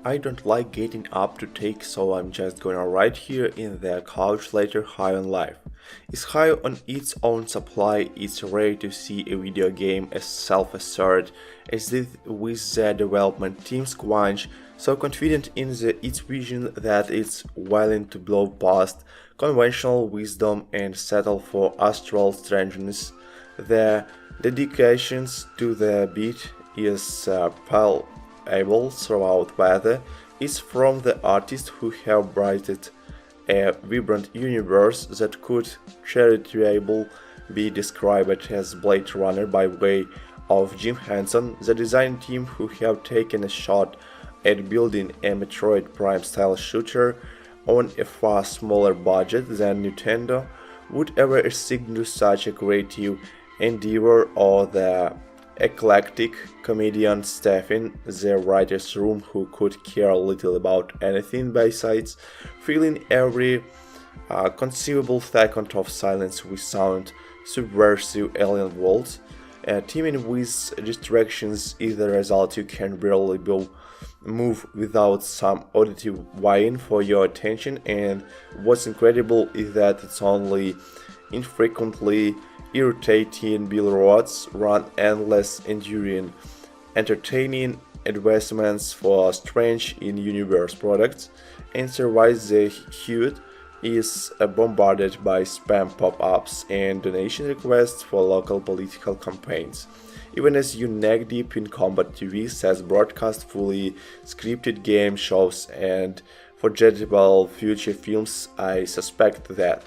I don't like getting up to take, so I'm just gonna ride here in the couch later high on life. It's high on its own supply, it's rare to see a video game as self-assured as this with the development team Squanch, so confident in its vision that it's willing to blow past conventional wisdom and settle for astral strangeness. The dedications to the beat is palpable throughout weather is from the artists who have brightened a vibrant universe that could charitably be described as Blade Runner by way of Jim Henson, the design team who have taken a shot at building a Metroid Prime style shooter on a far smaller budget than Nintendo would ever assign to such a creative endeavor, or the eclectic comedian staff in the writer's room who could care little about anything besides filling every conceivable second of silence with sound subversive alien worlds. Teaming with distractions is the result. You can barely move without some auditive whine for your attention, and what's incredible is that it's only infrequently irritating Bill Rods run endless, enduring, entertaining advancements for strange in-universe products, and survives the HUD is bombarded by spam pop-ups and donation requests for local political campaigns. Even as you neck deep in combat TV says broadcast fully scripted game shows and forgettable future films, I suspect that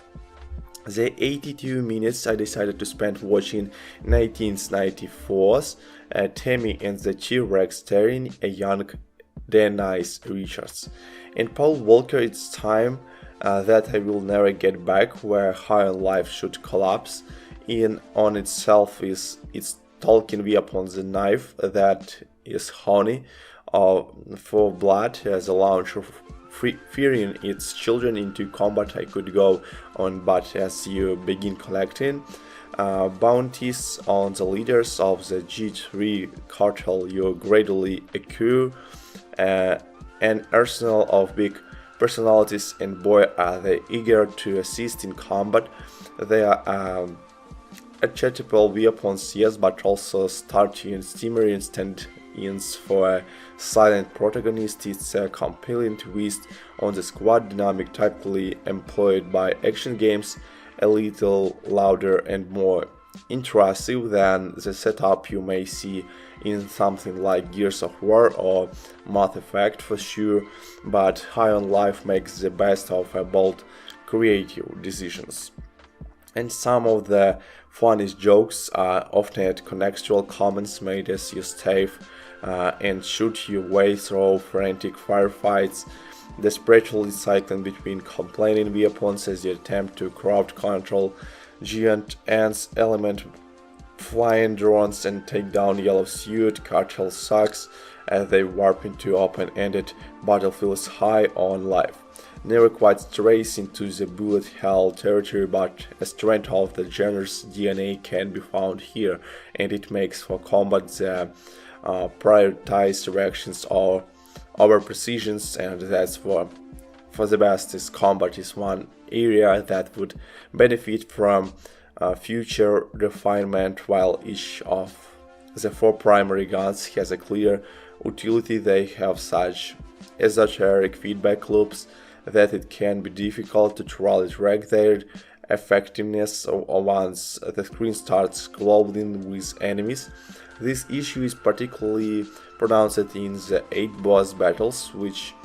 the 82 minutes I decided to spend watching 1994's Tammy and the T-Rex starring a young Denise Richards and Paul Walker. It's time that I will never get back, where High on Life should collapse in on itself is its talking weapon, the knife that is honey for blood as a launcher fearing its children into combat. I could go on, but as you begin collecting bounties on the leaders of the G3 cartel, you gradually accrue an arsenal of big personalities, and boy are they eager to assist in combat. They are archetypal weapons, yes, but also starting steamer stand-ins for a silent protagonist. It's a compelling twist on the squad dynamic typically employed by action games, a little louder and more intrusive than the setup you may see in something like Gears of War or Mass Effect for sure, but High on Life makes the best of a bold creative decisions. And some of the funniest jokes are often at contextual comments made as you stave and shoot your way through frantic firefights, desperately cycling between complaining weapons as you attempt to crowd control giant ants, element flying drones, and take down yellow suit cartel sucks as they warp into open-ended battlefields. High on Life never quite strays into the bullet hell territory, but a strength of the genre's DNA can be found here, and it makes for combat the prioritized directions or over precisions, and that's for the best. Is combat is one area that would benefit from future refinement, while each of the four primary guns has a clear utility. They have such esoteric feedback loops that it can be difficult to truly track their effectiveness once the screen starts glowing with enemies. This issue is particularly pronounced in the 8 boss battles, which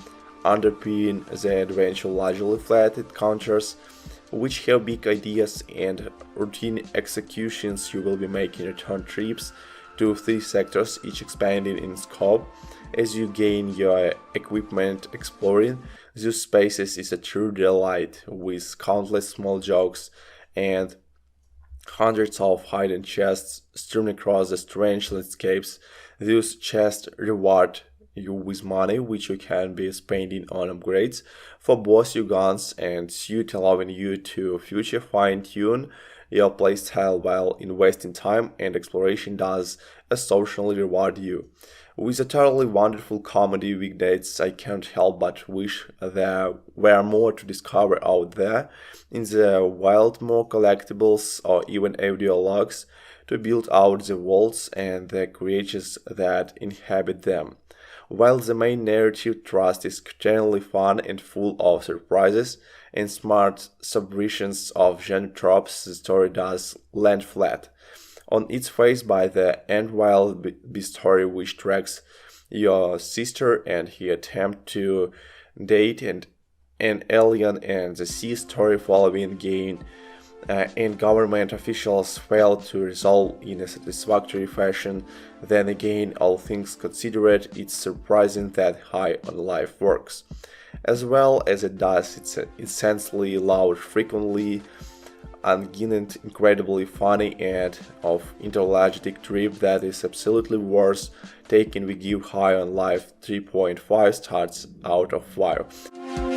underpin the adventure largely flat encounters, which have big ideas and routine executions. You will be making return trips to 3 sectors, each expanding in scope as you gain your equipment. Exploring these spaces is a true delight, with countless small jokes and hundreds of hidden chests strewn across the strange landscapes. These chests reward you with money, which you can be spending on upgrades for both your guns and suit, allowing you to future fine-tune your playstyle while investing time and exploration does socially reward you. With a totally wonderful comedy weekdays, I can't help but wish there were more to discover out there in the wild, more collectibles or even audio logs to build out the worlds and the creatures that inhabit them. While the main narrative thrust is generally fun and full of surprises and smart subversions of genre tropes, the story does land flat on its face by the end while the story which tracks your sister and he attempt to date an alien and the sea story following gain and government officials fail to resolve in a satisfactory fashion. Then again, all things considered, it's surprising that High on Life works as well as it does. It's essentially loud, frequently unguided, incredibly funny, and of intergalactic trip that is absolutely worth taking. We give High on Life 3.5 stars out of 5.